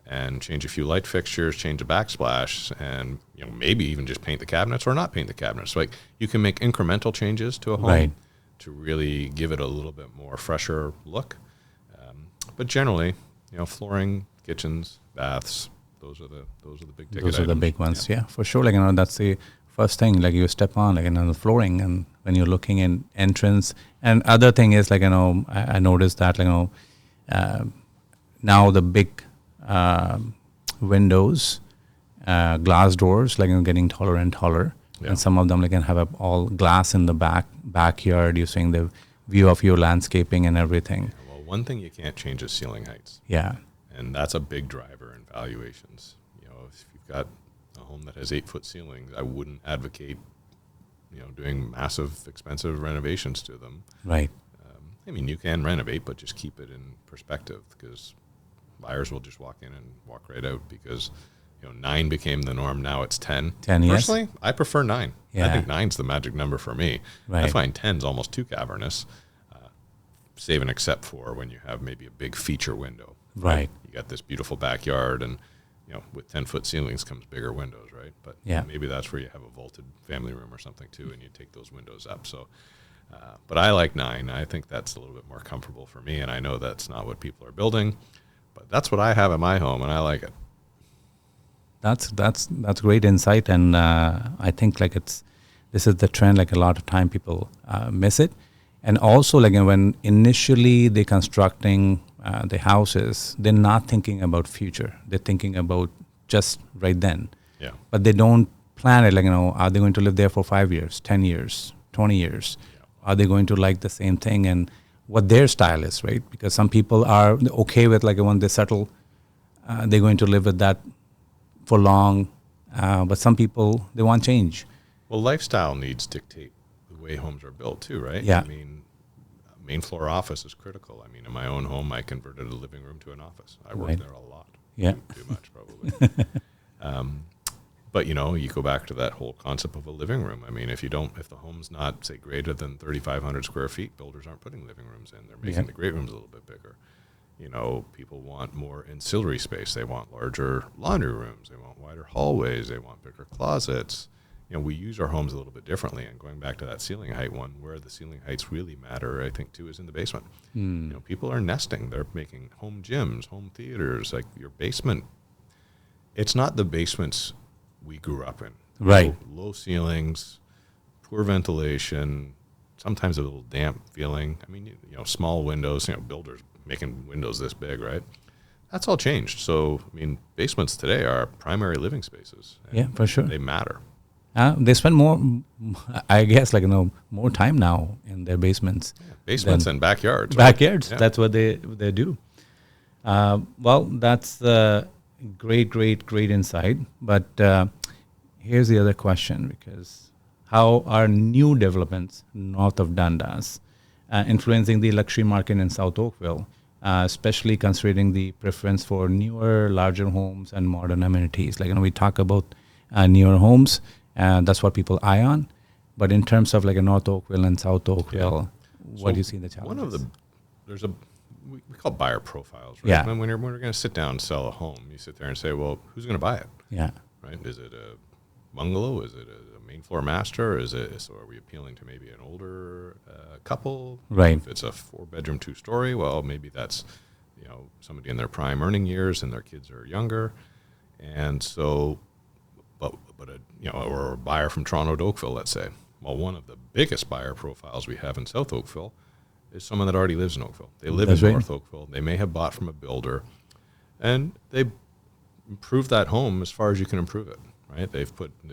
and change a few light fixtures, change a backsplash, and maybe even just paint the cabinets or not paint the cabinets. Like, you can make incremental changes to a home to really give it a little bit more fresher look. But generally, flooring, kitchens, baths, those are the big ticket items. Those are the big ones, yeah, for sure. Like, that's the first thing, like, you step on, like, the flooring, and when you're looking in entrance. And other thing is, like, I noticed that, like, now the big windows, glass doors, like, getting taller and taller. Yeah. And some of them, like, can have all glass in the backyard. You're seeing the view of your landscaping and everything. Yeah, well, one thing you can't change is ceiling heights. Yeah. And that's a big driver in valuations. If you've got a home that has 8-foot ceilings, I wouldn't advocate, doing massive, expensive renovations to them. Right. I mean, you can renovate, but just keep it in perspective, because buyers will just walk in and walk right out because 9 became the norm. Now it's 10. 10, yes. Personally, I prefer 9. Yeah. I think 9's the magic number for me. Right. I find 10's almost too cavernous, save and except for when you have maybe a big feature window. Right. You got this beautiful backyard, and with 10-foot ceilings comes bigger windows, right? But maybe that's where you have a vaulted family room or something too, and you take those windows up. So, but I like 9. I think that's a little bit more comfortable for me, and I know that's not what people are building, but that's what I have in my home, and I like it. That's great insight, and I think, like, this is the trend. Like, a lot of time people miss it, and also, like, when initially they're constructing the houses, they're not thinking about future. They're thinking about just right then. Yeah. But they don't plan it. Like, are they going to live there for 5 years, 10 years, 20 years? Yeah. Are they going to like the same thing, and what their style is, right? Because some people are okay with, like, when they settle, they're going to live with that for long, but some people, they want change. Well, lifestyle needs dictate the way homes are built too, right? Yeah. I mean, main floor office is critical. I mean, in my own home, I converted a living room to an office. I work there a lot. Yeah. Too much, probably. But, you go back to that whole concept of a living room. I mean, if the home's not, say, greater than 3,500 square feet, builders aren't putting living rooms in. They're making the great rooms a little bit bigger. People want more ancillary space. They want larger laundry rooms. They want wider hallways. They want bigger closets. We use our homes a little bit differently. And going back to that ceiling height one, where the ceiling heights really matter, I think, too, is in the basement. People are nesting. They're making home gyms, home theaters, like your basement. It's not the basements we grew up in. Right. Low ceilings, poor ventilation, sometimes a little damp feeling. I mean, small windows, builders making windows this big, right? That's all changed. So, I mean, basements today are primary living spaces. Yeah, for sure. They matter. They spend more, I guess, like, more time now in their basements. Yeah, basements and backyards. Backyards. Right? Yeah. That's what they do. Well, that's great insight. But here's the other question, because how are new developments north of Dundas influencing the luxury market in South Oakville, especially considering the preference for newer, larger homes and modern amenities? Like, we talk about newer homes, and that's what people eye on. But in terms of, like, a North Oakville and South Oakville, what do you see the challenges? We call buyer profiles, right? Yeah. When you're going to sit down and sell a home, you sit there and say, well, who's going to buy it? Yeah. Right? Is it a bungalow? Is it a main floor master? So are we appealing to maybe an older couple? Right. If it's a 4-bedroom, 2-story, well, maybe that's somebody in their prime earning years and their kids are younger, and so, but or a buyer from Toronto to Oakville, let's say. Well, one of the biggest buyer profiles we have in South Oakville is someone that already lives in Oakville. They live in North Oakville. They may have bought from a builder, and they improve that home as far as you can improve it. Right?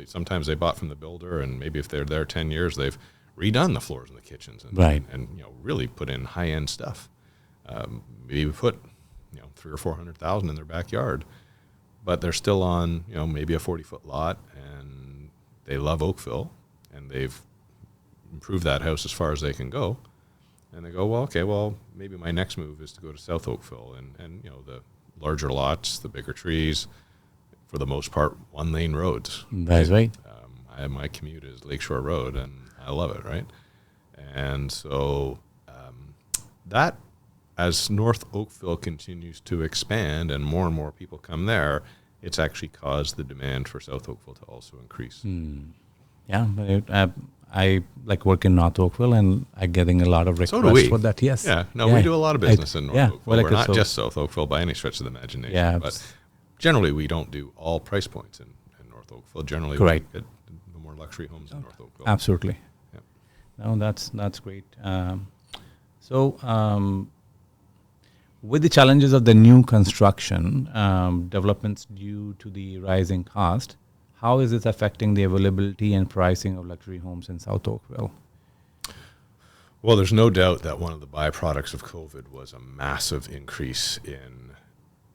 Sometimes they bought from the builder, and maybe if they're there 10 years, they've redone the floors and the kitchens, and really put in high end stuff. Maybe put $300,000 or $400,000 in their backyard, but they're still on maybe a 40-foot lot, and they love Oakville, and they've improved that house as far as they can go. And they go, well, okay, well, maybe my next move is to go to South Oakville. And you know, the larger lots, the bigger trees, for the most part, one-lane roads. That's right. My commute is Lakeshore Road, and I love it, right? And so that, as North Oakville continues to expand and more people come there, it's actually caused the demand for South Oakville to also increase. Yeah, but I like work in North Oakville, and I'm getting a lot of requests So do we. for that. Yes. Yeah, no, we do a lot of business in North Oakville. well, We're not just South Oakville by any stretch of the imagination. Yeah, but generally we don't do all price points in North Oakville. Generally, correct. We get the more luxury homes in North Oakville. Absolutely. Yeah. No, that's great. With the challenges of the new construction developments due to the rising cost, how is this affecting the availability and pricing of luxury homes in South Oakville? Well, there's no doubt that one of the byproducts of COVID was a massive increase in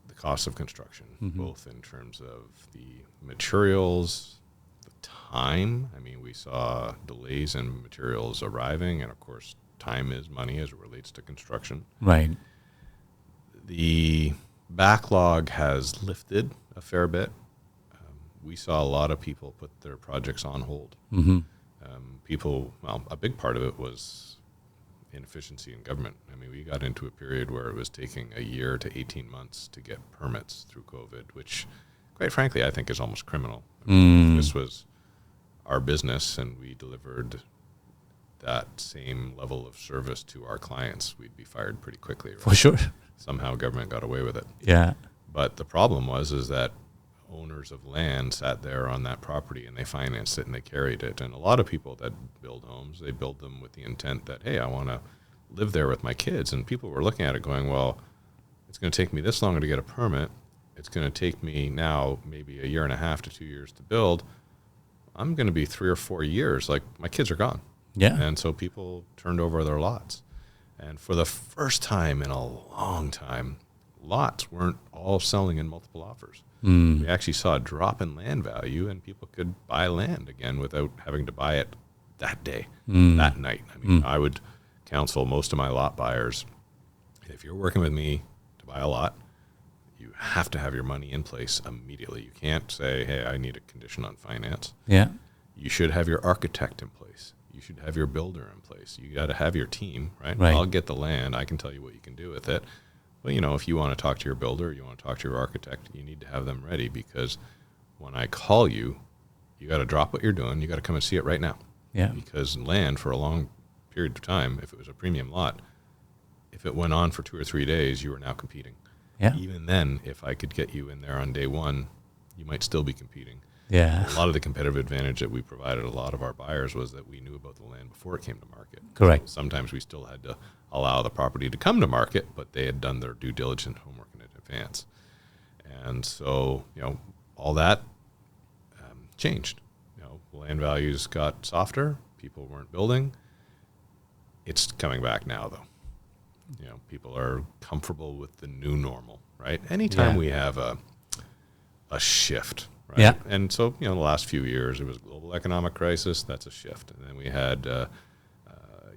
the cost of construction, both in terms of the materials, the time. I mean, we saw delays in materials arriving, and of course, time is money as it relates to construction. Right. The backlog has lifted a fair bit. We saw a lot of people put their projects on hold. A big part of it was inefficiency in government. I mean, we got into a period where it was taking a year to 18 months to get permits through COVID, which, quite frankly, I think is almost criminal. I mean, if this was our business and we delivered that same level of service to our clients, we'd be fired pretty quickly. Right? For sure. Somehow government got away with it. Yeah. But the problem is that owners of land sat there on that property and they financed it and they carried it. And a lot of people that build homes, they build them with the intent that, hey, I want to live there with my kids. And people were looking at it going, well, it's going to take me this long to get a permit. It's going to take me now maybe 1.5 to 2 years to build. I'm going to be 3 or 4 years. Like, my kids are gone. Yeah. And so people turned over their lots. And for the first time in a long time, lots weren't all selling in multiple offers. We actually saw a drop in land value, and people could buy land again without having to buy it that day, that night. I mean, I would counsel most of my lot buyers, if you're working with me to buy a lot, you have to have your money in place immediately. You can't say, hey, I need a condition on finance. Yeah. You should have your architect in place. You should have your builder in place. You got to have your team, right? Right. I'll get the land. I can tell you what you can do with it. But, you know, if you want to talk to your builder, you want to talk to your architect, you need to have them ready, because when I call you, you got to drop what you're doing. You got to come and see it right now. Yeah. Because land, for a long period of time, if it was a premium lot, if it went on for 2 or 3 days, you were now competing. Yeah. Even then, if I could get you in there on day one, you might still be competing. Yeah. A lot of the competitive advantage that we provided a lot of our buyers was that we knew about the land before it came to market. Correct. So sometimes we still had to allow the property to come to market, but they had done their due diligence homework in advance. And so, you know, all that changed. You know, land values got softer. People weren't building. It's coming back now, though. You know, people are comfortable with the new normal, right? Anytime we have a shift, right? Yeah. And so, you know, the last few years, it was global economic crisis. That's a shift. And then we had,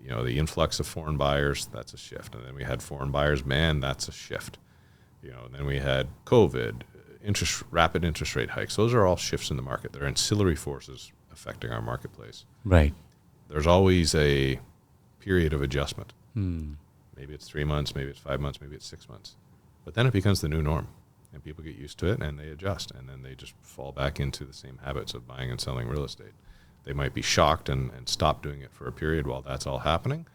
you know, the influx of foreign buyers. That's a shift. And then we had foreign buyers ban. That's a shift. You know, and then we had COVID, rapid interest rate hikes. Those are all shifts in the market. They're ancillary forces affecting our marketplace. Right. There's always a period of adjustment. Maybe it's 3 months, maybe it's 5 months, maybe it's 6 months. But then it becomes the new norm, and people get used to it, and they adjust, and then they just fall back into the same habits of buying and selling real estate. They might be shocked and stop doing it for a period while that's all happening.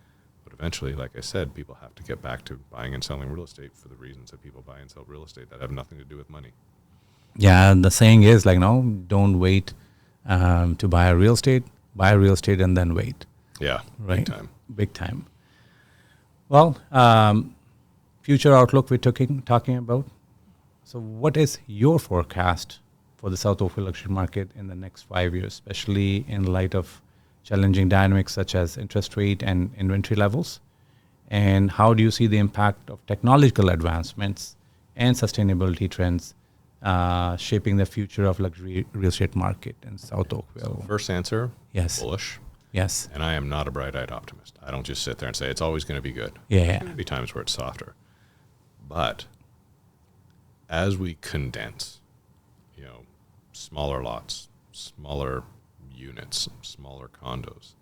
But eventually, like I said, people have to get back to buying and selling real estate for the reasons that people buy and sell real estate that have nothing to do with money. Yeah, the saying is like, no, don't wait to buy a real estate. Buy a real estate and then wait. Yeah, Right. big time. Big time. Well, future outlook we're talking about. So what is your forecast for the South Oakville luxury market in the next 5 years, especially in light of challenging dynamics such as interest rate and inventory levels? And how do you see the impact of technological advancements and sustainability trends shaping the future of luxury real estate market in South Oakville? First answer, Yes. bullish. Yes. And I am not a bright-eyed optimist. I don't just sit there and say it's always going to be good. Yeah. There's going to be times where it's softer. But as we condense, smaller lots, smaller units, smaller condos,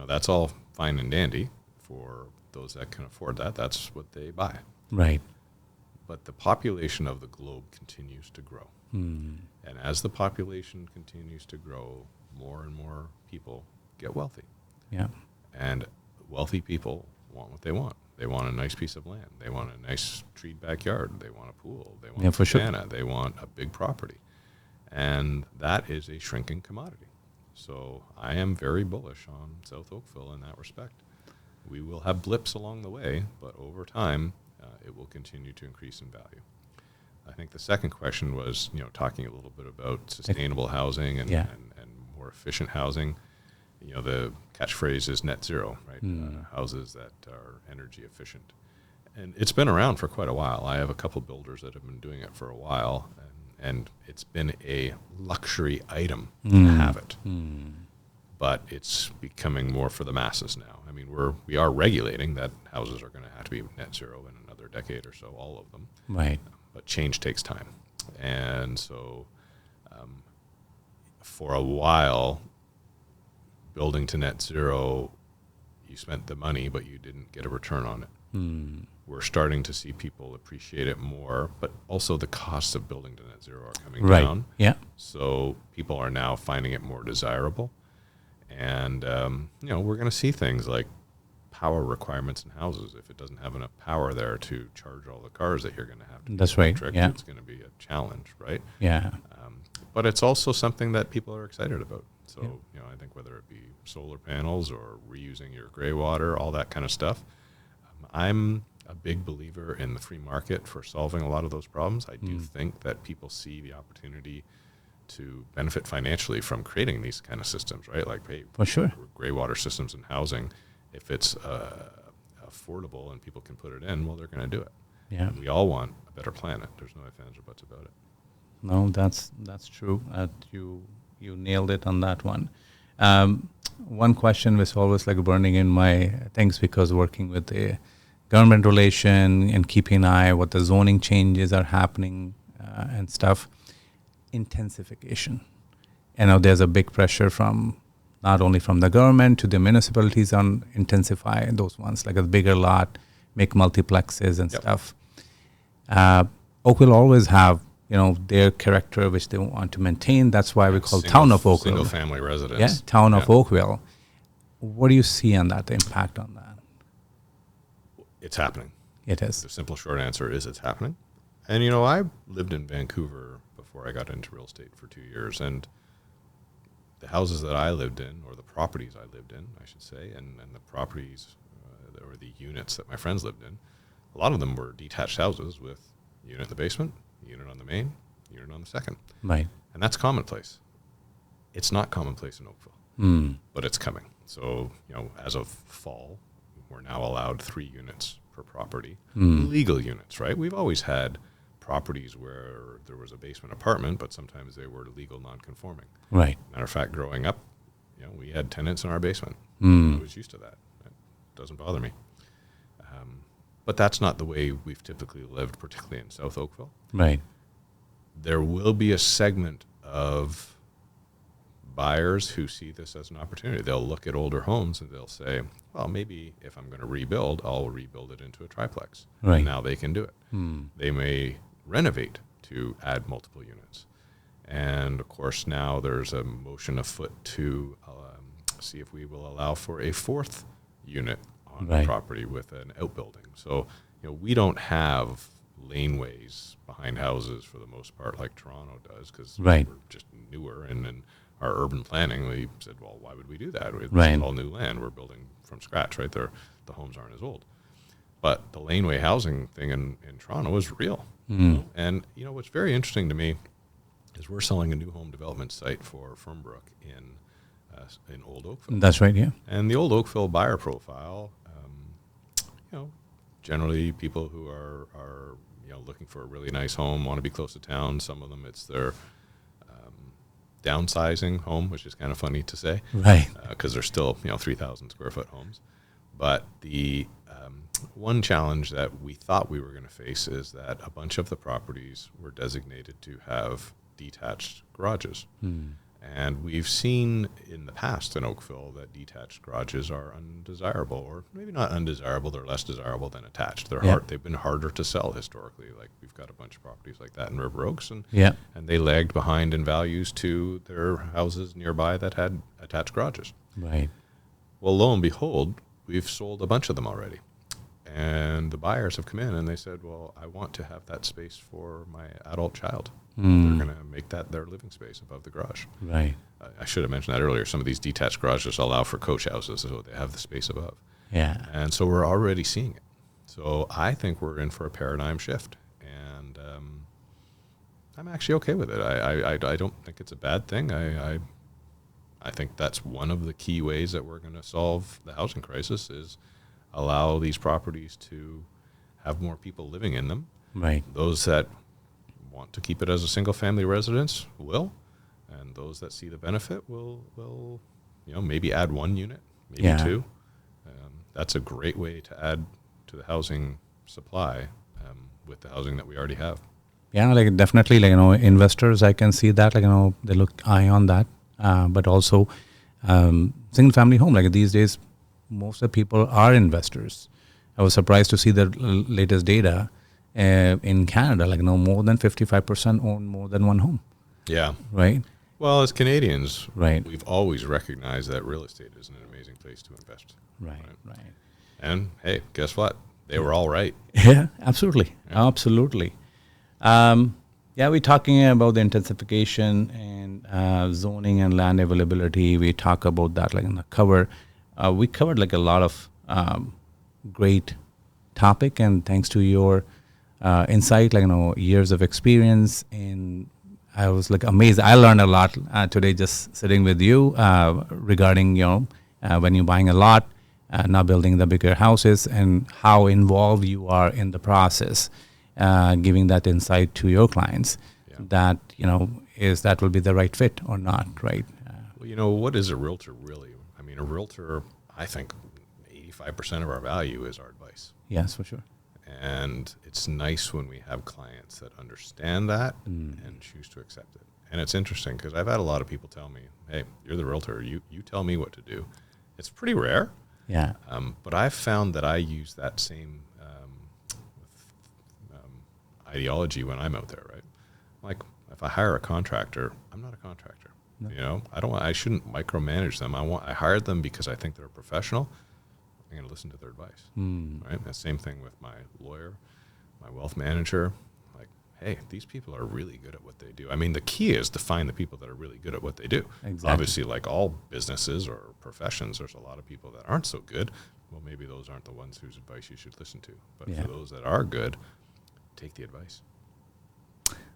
that's all fine and dandy for those that can afford that. That's what they buy. Right. But the population of the globe continues to grow. Hmm. And as the population continues to grow, more and more people get wealthy. Yeah. And wealthy people want what they want. They want a nice piece of land. They want a nice treed backyard. They want a pool. They want for sure. savanna. They want a big property. And that is a shrinking commodity. So I am very bullish on South Oakville in that respect. We will have blips along the way, but over time, it will continue to increase in value. I think the second question was, talking a little bit about sustainable housing and more efficient housing. The catchphrase is net zero, right? Houses that are energy efficient. And it's been around for quite a while. I have a couple builders that have been doing it for a while, and it's been a luxury item to have it. But it's becoming more for the masses now. I mean, we are regulating that houses are going to have to be net zero in another decade or so, all of them. Right. But change takes time. And so for a while, building to net zero, you spent the money, but you didn't get a return on it. We're starting to see people appreciate it more, but also the costs of building to net zero are coming down. Yeah. So people are now finding it more desirable. And, we're going to see things like power requirements in houses. If it doesn't have enough power there to charge all the cars that you're going to have to That's right. electric, Yeah. it's going to be a challenge, right? Yeah. But it's also something that people are excited about. So, I think whether it be solar panels or reusing your gray water, all that kind of stuff, I'm a big believer in the free market for solving a lot of those problems. I do think that people see the opportunity to benefit financially from creating these kind of systems, right? Like, hey, For sure. gray water systems in housing, if it's affordable and people can put it in, well, they're going to do it. Yeah. And we all want a better planet. There's no ifs, ands, or buts about it. No, that's true. You nailed it on that one. One question was always like burning in my things because working with the government relation and keeping an eye what the zoning changes are happening and stuff. Intensification. There's a big pressure from not only from the government to the municipalities on intensify those ones, like a bigger lot, make multiplexes and stuff. Oakville always have their character which they want to maintain. That's why we call Town of Oakville. Single family residence. Yeah, Town of Oakville. What do you see on that, the impact on that? It's happening. It is. The simple short answer is it's happening. And, I lived in Vancouver before I got into real estate for 2 years. And the houses that I lived in, or the properties I lived in, I should say, and the properties or the units that my friends lived in, a lot of them were detached houses with unit in the basement, unit on the main, unit on the second. Right. And that's commonplace. It's not commonplace in Oakville, but it's coming. So, as of fall, we're now allowed 3 units per property, legal units, right? We've always had properties where there was a basement apartment, but sometimes they were legal non-conforming. Right. Matter of fact, growing up, we had tenants in our basement. I was used to that. It doesn't bother me. But that's not the way we've typically lived, particularly in South Oakville. Right. There will be a segment of buyers who see this as an opportunity. They'll look at older homes and they'll say, well, maybe if I'm going to rebuild, I'll rebuild it into a triplex. Right. And now they can do it. They may renovate to add multiple units. And, of course, now there's a motion afoot to see if we will allow for a 4th unit on the property with an outbuilding. So, we don't have laneways behind houses for the most part like Toronto does because we're just newer. And in our urban planning, we said, well, why would we do that? It's all new land. We're building from scratch, right? The homes aren't as old. But the laneway housing thing in Toronto is real. And, what's very interesting to me is we're selling a new home development site for Fernbrook in Old Oakville. That's right, yeah. And the Old Oakville buyer profile, generally people who are looking for a really nice home, want to be close to town. Some of them, it's their downsizing home, which is kind of funny to say, Right. Because they're still 3,000 square foot homes. But the one challenge that we thought we were going to face is that a bunch of the properties were designated to have detached garages. And we've seen in the past in Oakville that detached garages are undesirable, or maybe not undesirable, they're less desirable than attached. They've been harder to sell historically. Like we've got a bunch of properties like that in River Oaks, and they lagged behind in values to their houses nearby that had attached garages. Right. Well, lo and behold, we've sold a bunch of them already. And the buyers have come in and they said, well, I want to have that space for my adult child. They're going to make that their living space above the garage. Right. I should have mentioned that earlier. Some of these detached garages allow for coach houses, so they have the space above. Yeah. And so we're already seeing it. So I think we're in for a paradigm shift. And I'm actually okay with it. I don't think it's a bad thing. I think that's one of the key ways that we're going to solve the housing crisis is allow these properties to have more people living in them. Right. Those that want to keep it as a single-family residence will, and those that see the benefit will maybe add one unit, maybe two. That's a great way to add to the housing supply with the housing that we already have. Yeah, like definitely, like investors, I can see that, like they look eye on that, but also single-family home, like these days. Most of the people are investors. I was surprised to see the latest data in Canada, like more than 55% own more than one home. Yeah. Right? Well, as Canadians, right, we've always recognized that real estate is an amazing place to invest. Right. And hey, guess what? They were all right. Yeah, absolutely. Yeah. Absolutely. We're talking about the intensification and zoning and land availability. We talk about that like in the cover. We covered like a lot of great topic, and thanks to your insight, like years of experience, and I was like amazed. I learned a lot today just sitting with you regarding when you're buying a lot, now building the bigger houses, and how involved you are in the process, giving that insight to your clients that that will be the right fit or not, right? Well, what is a realtor really? I mean, a realtor, I think 85% of our value is our advice. Yes, for sure. And it's nice when we have clients that understand that and choose to accept it. And it's interesting because I've had a lot of people tell me, hey, you're the realtor. You tell me what to do. It's pretty rare. Yeah. But I've found that I use that same ideology when I'm out there, right? Like if I hire a contractor, I'm not a contractor. No. I shouldn't micromanage them. I hired them because I think they're a professional. I'm going to listen to their advice. Right? The same thing with my lawyer, my wealth manager. Like, hey, these people are really good at what they do. I mean, the key is to find the people that are really good at what they do. Exactly. Obviously, like all businesses or professions, there's a lot of people that aren't so good. Well, maybe those aren't the ones whose advice you should listen to. But for those that are good, take the advice.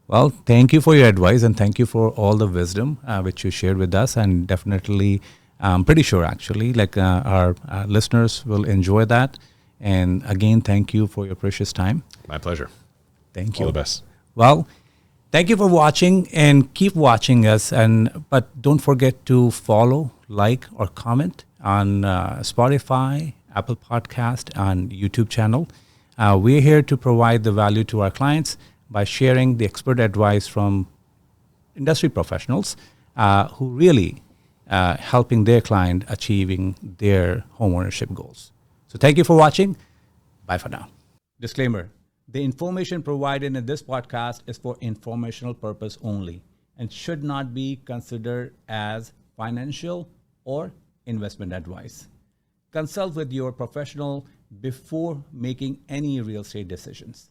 Well, thank you for your advice, and thank you for all the wisdom which you shared with us. And definitely, I'm pretty sure actually, like our listeners will enjoy that. And again, thank you for your precious time. My pleasure. Thank you. All the best. Well, thank you for watching, and keep watching us. But don't forget to follow, like, or comment on Spotify, Apple Podcast, and YouTube channel. We're here to provide the value to our clients by sharing the expert advice from industry professionals who really helping their client achieving their homeownership goals. So thank you for watching. Bye for now. Disclaimer: the information provided in this podcast is for informational purpose only and should not be considered as financial or investment advice. Consult with your professional before making any real estate decisions.